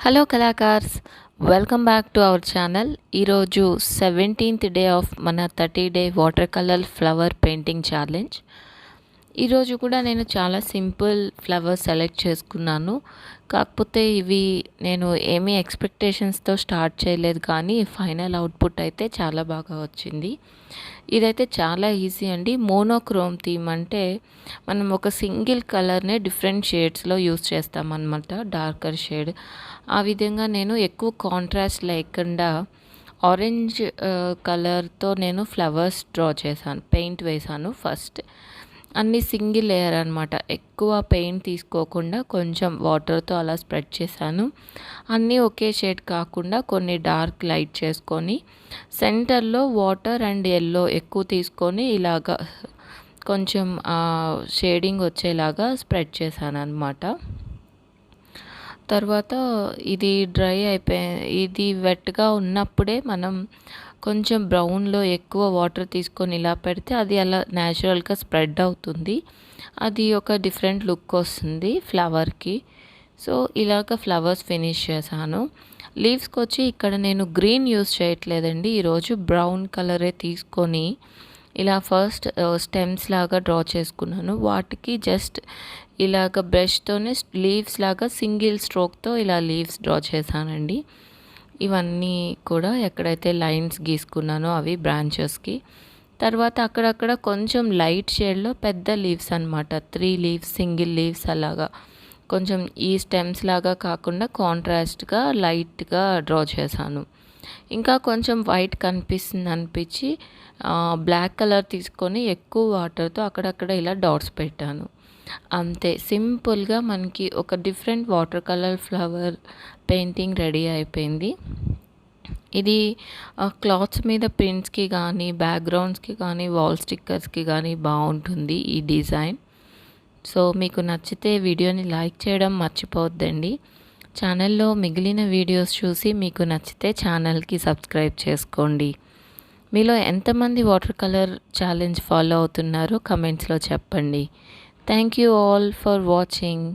Hello కళాకార్స్, welcome back to our channel. ఈరోజు 17th day of మన 30-day water colour flower painting challenge. ఈరోజు కూడా నేను చాలా సింపుల్ ఫ్లవర్స్ సెలెక్ట్ చేసుకున్నాను. కాకపోతే ఇవి నేను ఏమీ ఎక్స్పెక్టేషన్స్తో స్టార్ట్ చేయలేదు, కానీ ఫైనల్ అవుట్పుట్ అయితే చాలా బాగా వచ్చింది. ఇదైతే చాలా ఈజీ అండి. మోనోక్రోమ్ థీమ్ అంటే మనం ఒక సింగిల్ కలర్నే డిఫరెంట్ షేడ్స్లో యూస్ చేస్తామన్నమాట, డార్కర్ షేడ్. ఆ విధంగా నేను ఎక్కువ కాంట్రాస్ట్ లేకుండా ఆరెంజ్ కలర్తో నేను ఫ్లవర్స్ డ్రా చేశాను, పెయింట్ వేశాను. ఫస్ట్ అన్నీ సింగిల్ లేయర్ అనమాట, ఎక్కువ పెయింట్ తీసుకోకుండా కొంచెం వాటర్తో అలా స్ప్రెడ్ చేశాను. అన్నీ ఒకే షేడ్ కాకుండా కొన్ని డార్క్ లైట్ చేసుకొని సెంటర్లో వాటర్ అండ్ ఎల్లో ఎక్కువ తీసుకొని ఇలాగా కొంచెం షేడింగ్ వచ్చేలాగా స్ప్రెడ్ చేశాను అనమాట. తర్వాత ఇది డ్రై ఇది వెట్గా ఉన్నప్పుడే మనం కొంచెం బ్రౌన్లో ఎక్కువ వాటర్ తీసుకొని ఇలా పెడితే అది అలా న్యాచురల్గా స్ప్రెడ్ అవుతుంది. అది ఒక డిఫరెంట్ లుక్ వస్తుంది ఫ్లవర్కి. సో ఇలాగ ఫ్లవర్స్ ఫినిష్ చేశాను. లీవ్స్కి వచ్చి ఇక్కడ నేను గ్రీన్ యూస్ చేయట్లేదండి. ఈరోజు బ్రౌన్ కలరే తీసుకొని ఇలా ఫస్ట్ స్టెమ్స్ లాగా డ్రా చేసుకున్నాను. వాటికి జస్ట్ ఇలాగ బ్రష్తోనే లీవ్స్ లాగా సింగిల్ స్ట్రోక్తో ఇలా లీవ్స్ డ్రా చేశానండి. ఇవన్నీ కూడా ఎక్కడైతే లైన్స్ గీసుకున్నానో అవి బ్రాంచెస్కి. తర్వాత అక్కడక్కడ కొంచెం లైట్ షేడ్లో పెద్ద లీవ్స్ అనమాట, 3 లీవ్స్, సింగిల్ లీవ్స్ అలాగా కొంచెం ఈ స్టెమ్స్ లాగా కాకుండా కాంట్రాస్ట్గా లైట్గా డ్రా చేశాను. ఇంకా కొంచెం వైట్ కనిపిస్తుంది అనిపించి బ్లాక్ కలర్ తీసుకొని ఎక్కువ వాటర్తో అక్కడక్కడ ఇలా డాట్స్ పెట్టాను. అంతే, సింపుల్గా మనకి ఒక different water colour flower painting ready అయిపోయింది. ఇది క్లాత్స్ మీద ప్రింట్స్కి కానీ, బ్యాక్గ్రౌండ్స్కి కానీ, వాల్ స్టిక్కర్స్కి కానీ బాగుంటుంది ఈ డిజైన్. సో మీకు నచ్చితే వీడియోని లైక్ చేయడం మర్చిపోవద్దండి. ఛానల్లో మిగిలిన వీడియోస్ చూసి మీకు నచ్చితే ఛానల్కి సబ్స్క్రైబ్ చేసుకోండి. మీలో ఎంతమంది వాటర్ కలర్ ఛాలెంజ్ ఫాలో అవుతున్నారో కమెంట్స్లో చెప్పండి. Thank you all for watching.